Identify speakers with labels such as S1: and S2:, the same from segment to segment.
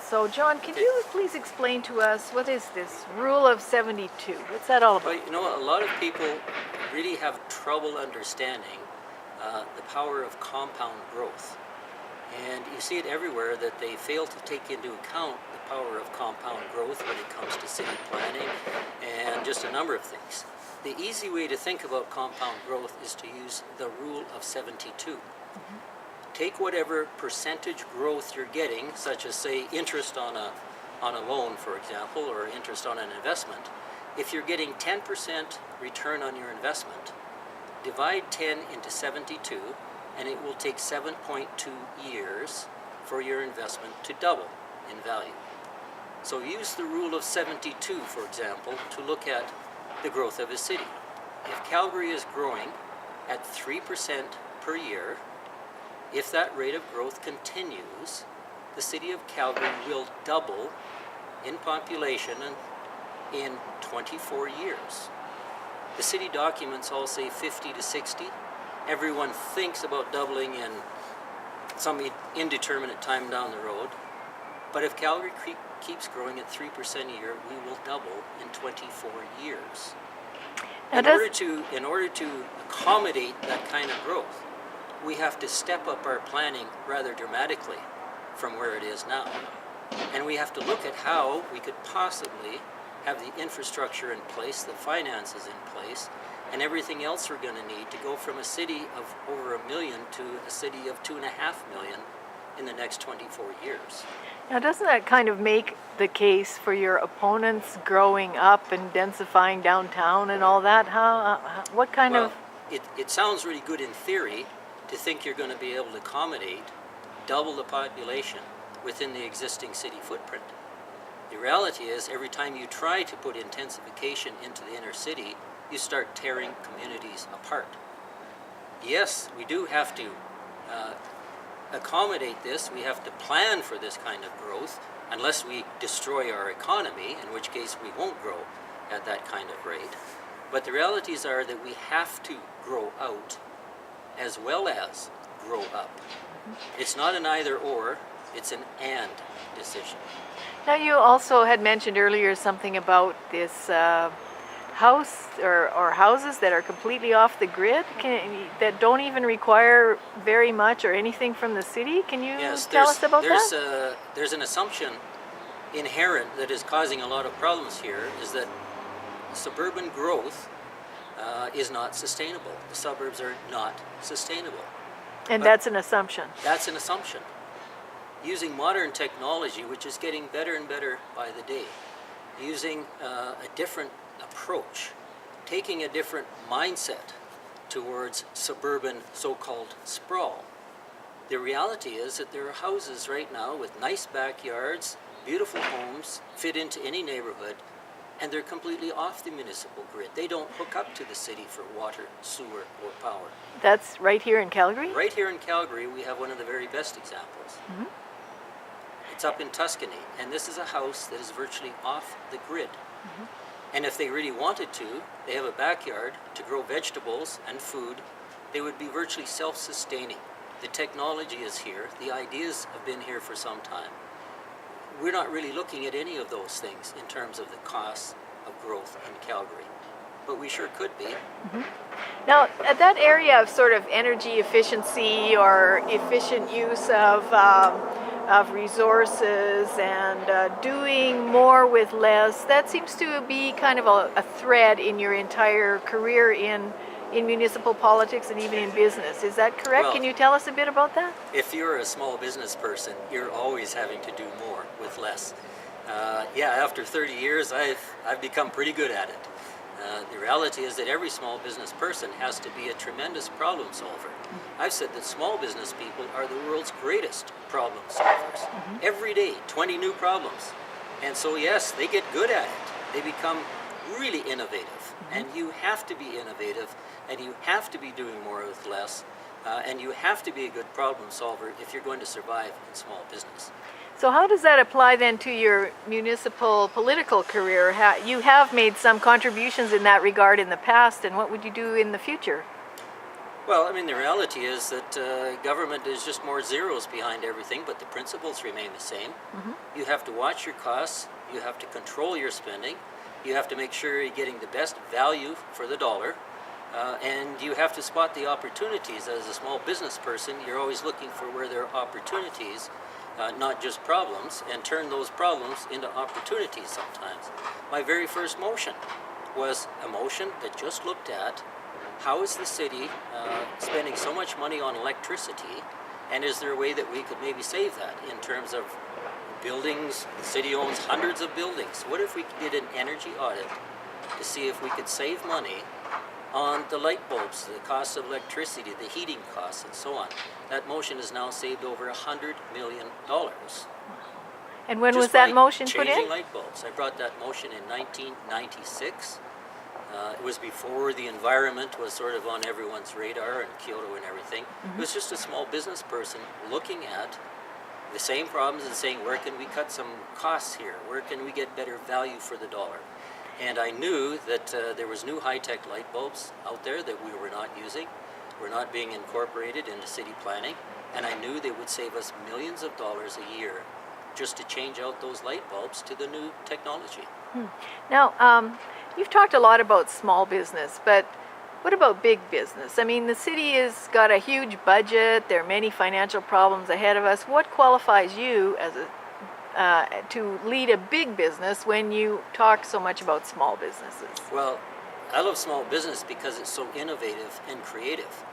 S1: So, John, can you please explain to us what is this Rule of 72? What's that all about?
S2: Well, you know, a lot of people really have trouble understanding the power of compound growth. And you see it everywhere that they fail to take into account the power of compound growth when it comes to city planning and just a number of things. The easy way to think about compound growth is to use the Rule of 72. Take whatever percentage growth you're getting, such as, say, interest on a loan, for example, or interest on an investment. If you're getting 10% return on your investment, divide 10 into 72, and it will take 7.2 years for your investment to double in value. So use the Rule of 72, for example, to look at the growth of a city. If Calgary is growing at 3% per year, if that rate of growth continues, the city of Calgary will double in population in 24 years. The city documents all say 50 to 60. Everyone thinks about doubling in some indeterminate time down the road. But if Calgary keeps growing at 3% a year, we will double in 24 years. In order to accommodate that kind of growth, we have to step up our planning rather dramatically from where it is now. And we have to look at how we could possibly have the infrastructure in place, the finances in place, and everything else we're going to need to go from a city of over 1 million to a city of 2.5 million in the next 24 years.
S1: Now, doesn't that kind of make the case for your opponents growing up and densifying downtown and all that? What kind of...
S2: It sounds really good in theory to think you're going to be able to accommodate double the population within the existing city footprint. The reality is, every time you try to put intensification into the inner city, you start tearing communities apart. Yes, we do have to accommodate this. We have to plan for this kind of growth, unless we destroy our economy, in which case we won't grow at that kind of rate. But the realities are that we have to grow out as well as grow up. It's not an either or, it's an and decision.
S1: Now, you also had mentioned earlier something about this house or houses that are completely off the grid, that don't even require very much or anything from the city. Can you tell us about that?
S2: There's an assumption inherent that is causing a lot of problems here, is that suburban growth is not sustainable. The suburbs are not sustainable.
S1: And that's an assumption.
S2: That's an assumption. Using modern technology, which is getting better and better by the day, using a different approach, taking a different mindset towards suburban so-called sprawl. The reality is that there are houses right now with nice backyards, beautiful homes, fit into any neighborhood, and they're completely off the municipal grid. They don't hook up to the city for water, sewer, or power.
S1: That's right here in Calgary?
S2: Right here in Calgary, we have one of the very best examples.
S1: Mm-hmm.
S2: It's up in Tuscany, and this is a house that is virtually off the grid.
S1: Mm-hmm.
S2: And if they really wanted to, they have a backyard to grow vegetables and food. They would be virtually self-sustaining. The technology is here. The ideas have been here for some time. We're not really looking at any of those things in terms of the costs of growth in Calgary, but we sure could be.
S1: Mm-hmm. Now, at that area of sort of energy efficiency or efficient use of resources and doing more with less, that seems to be kind of a thread in your entire career in municipal politics and even in business. Is that correct?
S2: Well,
S1: can you tell us a bit about that?
S2: If you're a small business person, you're always having to do more with less. After 30 years, I've become pretty good at it. The reality is that every small business person has to be a tremendous problem solver. I've said that small business people are the world's greatest problem solvers. Mm-hmm. Every day, 20 new problems. And so yes, they get good at it. They become really innovative. Mm-hmm. And you have to be innovative, and you have to be doing more with less, and you have to be a good problem solver if you're going to survive in small business.
S1: So how does that apply then to your municipal political career? You have made some contributions in that regard in the past, and what would you do in the future?
S2: Well, I mean, the reality is that government is just more zeros behind everything, but the principles remain the same. You have to watch your costs, you have to control your spending, you have to make sure you're getting the best value for the dollar, and you have to spot the opportunities. As a small business person, you're always looking for where there are opportunities, not just problems, and turn those problems into opportunities sometimes. My very first motion was a motion that just looked at how is the city spending so much money on electricity, and is there a way that we could maybe save that in terms of buildings? The city owns hundreds of buildings. What if we did an energy audit to see if we could save money on the light bulbs, the cost of electricity, the heating costs, and so on? That motion has now saved over $100 million.
S1: And when was
S2: Just by
S1: that motion put
S2: changing
S1: in?
S2: light bulbs. I brought that motion in 1996. It was before the environment was sort of on everyone's radar and Kyoto and everything. It was just a small business person looking at the same problems and saying, where can we cut some costs here? Where can we get better value for the dollar? And I knew that there was new high-tech light bulbs out there that we were not using, were not being incorporated into city planning, and I knew they would save us millions of dollars a year just to change out those light bulbs to the new technology.
S1: Now, you've talked a lot about small business, but what about big business? I mean, the city has got a huge budget. There are many financial problems ahead of us. What qualifies you as to lead a big business when you talk so much about small businesses?
S2: Well, I love small business because it's so innovative and creative.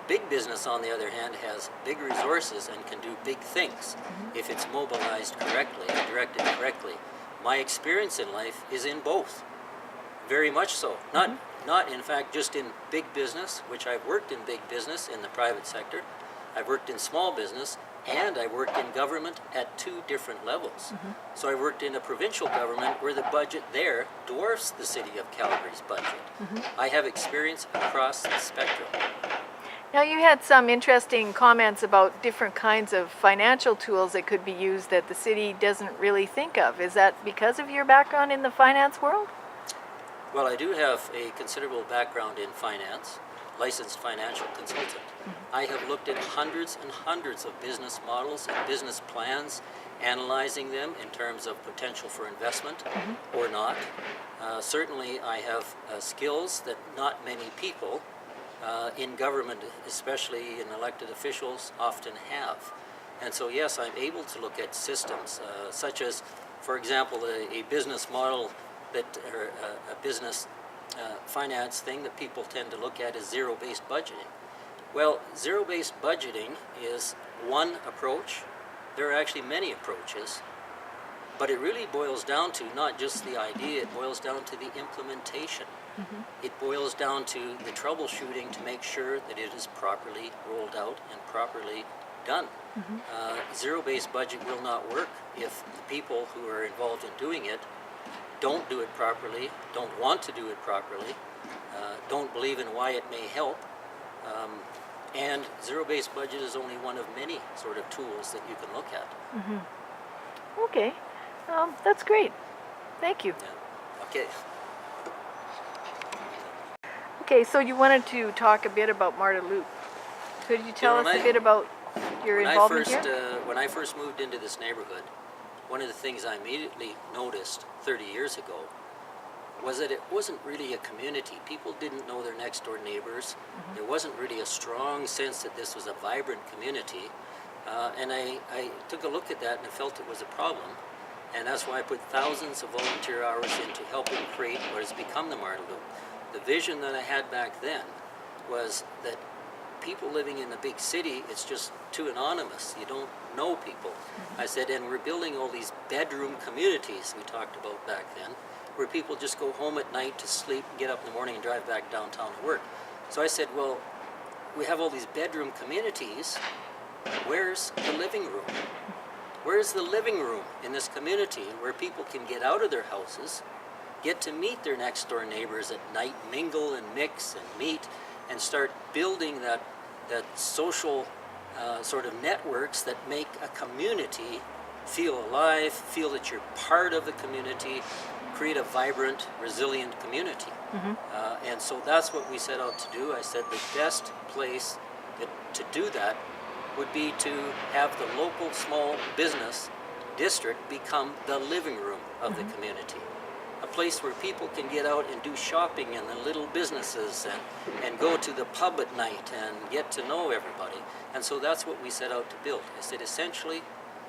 S2: Big business, on the other hand, has big resources and can do big things if it's mobilized correctly and directed correctly. My experience in life is in both, very much so. Not in fact just in big business, which I've worked in big business in the private sector. I've worked in small business, and I worked in government at two different levels. So I worked in a provincial government where the budget there dwarfs the city of Calgary's budget. I have experience across the spectrum.
S1: Now, you had some interesting comments about different kinds of financial tools that could be used that the city doesn't really think of. Is that because of your background in the finance world?
S2: Well, I do have a considerable background in finance, licensed financial consultant. I have looked at hundreds and hundreds of business models and business plans, analyzing them in terms of potential for investment or not. Certainly, I have skills that not many people in government, especially in elected officials, often have. And so, yes, I'm able to look at systems such as, for example, a business model or a business finance thing that people tend to look at is zero-based budgeting. Well, zero-based budgeting is one approach. There are actually many approaches, but it really boils down to not just the idea, it boils down to the implementation. It boils down to the troubleshooting to make sure that it is properly rolled out and properly done. Zero-based budget will not work if the people who are involved in doing it don't do it properly, don't want to do it properly, don't believe in why it may help. And zero-based budget is only one of many sort of tools that you can look at.
S1: Okay, that's great. Thank you.
S2: Yeah. Okay.
S1: Okay, so you wanted to talk a bit about Marta Loop. Could you tell us a bit about your involvement here?
S2: When I first moved into this neighborhood, one of the things I immediately noticed 30 years ago was that it wasn't really a community. People didn't know their next door neighbors. There wasn't really a strong sense that this was a vibrant community. And I took a look at that and I felt it was a problem. And that's why I put thousands of volunteer hours into helping create what has become the Marta Loop. The vision that I had back then was that people living in the big city, it's just too anonymous. You don't know people. I said, and we're building all these bedroom communities we talked about back then, where people just go home at night to sleep, get up in the morning and drive back downtown to work. So I said, well, we have all these bedroom communities. Where's the living room? Where's the living room in this community where people can get out of their houses, get to meet their next door neighbors at night, mingle and mix and meet, and start building that social sort of networks that make a community feel alive, feel that you're part of the community, create a vibrant, resilient community. And so that's what we set out to do. I said the best place to do that would be to have the local small business district become the living room of the community. A place where people can get out and do shopping in the little businesses and go to the pub at night and get to know everybody. And so that's what we set out to build. I said essentially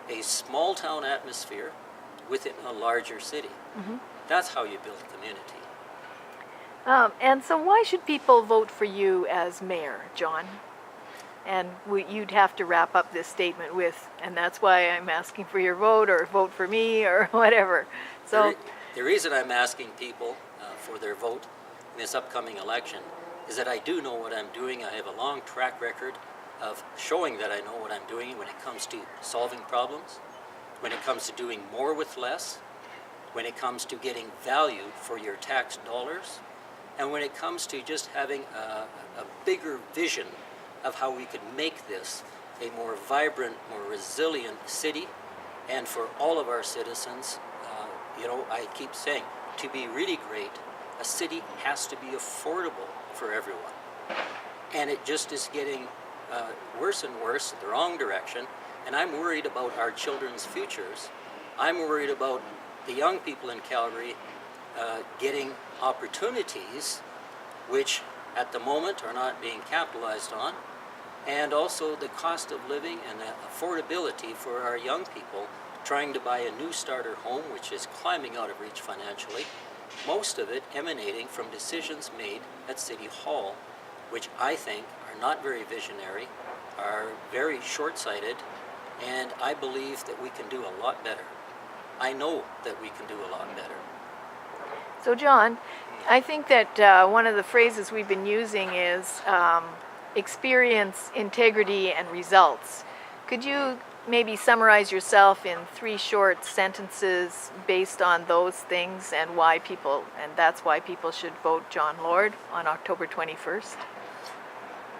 S2: a small town atmosphere within a larger city. That's how you build community.
S1: And so why should people vote for you as mayor, Jon? And you'd have to wrap up this statement with, and that's why I'm asking for your vote, or vote for me, or whatever. So
S2: the reason I'm asking people for their vote in this upcoming election is that I do know what I'm doing. I have a long track record of showing that I know what I'm doing when it comes to solving problems, when it comes to doing more with less, when it comes to getting value for your tax dollars, and when it comes to just having a bigger vision of how we could make this a more vibrant, more resilient city, and for all of our citizens. I keep saying, to be really great, a city has to be affordable for everyone. And it just is getting worse and worse, the wrong direction. And I'm worried about our children's futures. I'm worried about the young people in Calgary getting opportunities which at the moment are not being capitalized on, and also the cost of living and the affordability for our young people trying to buy a new starter home, which is climbing out of reach financially, most of it emanating from decisions made at City Hall, which I think are not very visionary, are very short-sighted, and I believe that we can do a lot better. I know that we can do a lot better.
S1: So Jon, I think that one of the phrases we've been using is experience, integrity, and results. Could you maybe summarize yourself in 3 short sentences based on those things and that's why people should vote Jon Lord on October 21st?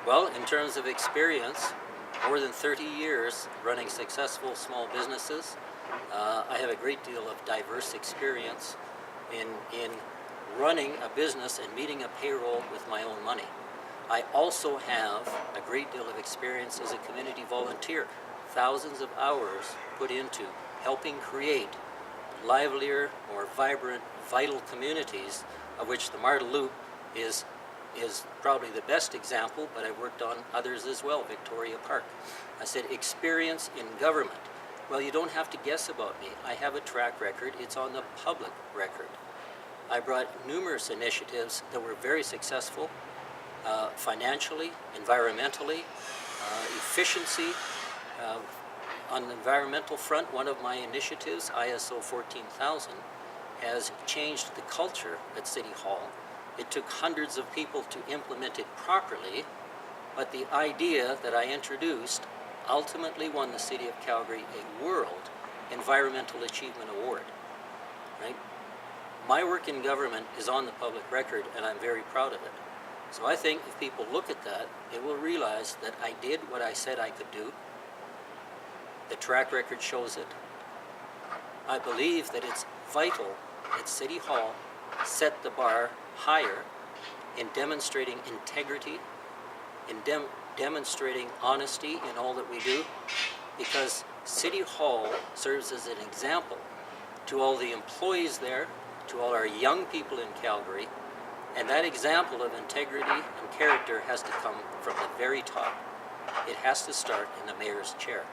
S2: Well, in terms of experience, more than 30 years running successful small businesses, I have a great deal of diverse experience in running a business and meeting a payroll with my own money. I also have a great deal of experience as a community volunteer, thousands of hours put into helping create livelier, more vibrant, vital communities, of which the Marta Loop is probably the best example, but I've worked on others as well, Victoria Park. I said experience in government. Well, you don't have to guess about me. I have a track record. It's on the public record. I brought numerous initiatives that were very successful, financially, environmentally, efficiency. On the environmental front, one of my initiatives, ISO 14000, has changed the culture at City Hall. It took hundreds of people to implement it properly, but the idea that I introduced ultimately won the City of Calgary a World Environmental Achievement Award. Right? My work in government is on the public record, and I'm very proud of it. So I think if people look at that, they will realize that I did what I said I could do. The track record shows it. I believe that it's vital that City Hall set the bar higher in demonstrating integrity, in demonstrating honesty in all that we do, because City Hall serves as an example to all the employees there, to all our young people in Calgary, and that example of integrity and character has to come from the very top. It has to start in the mayor's chair.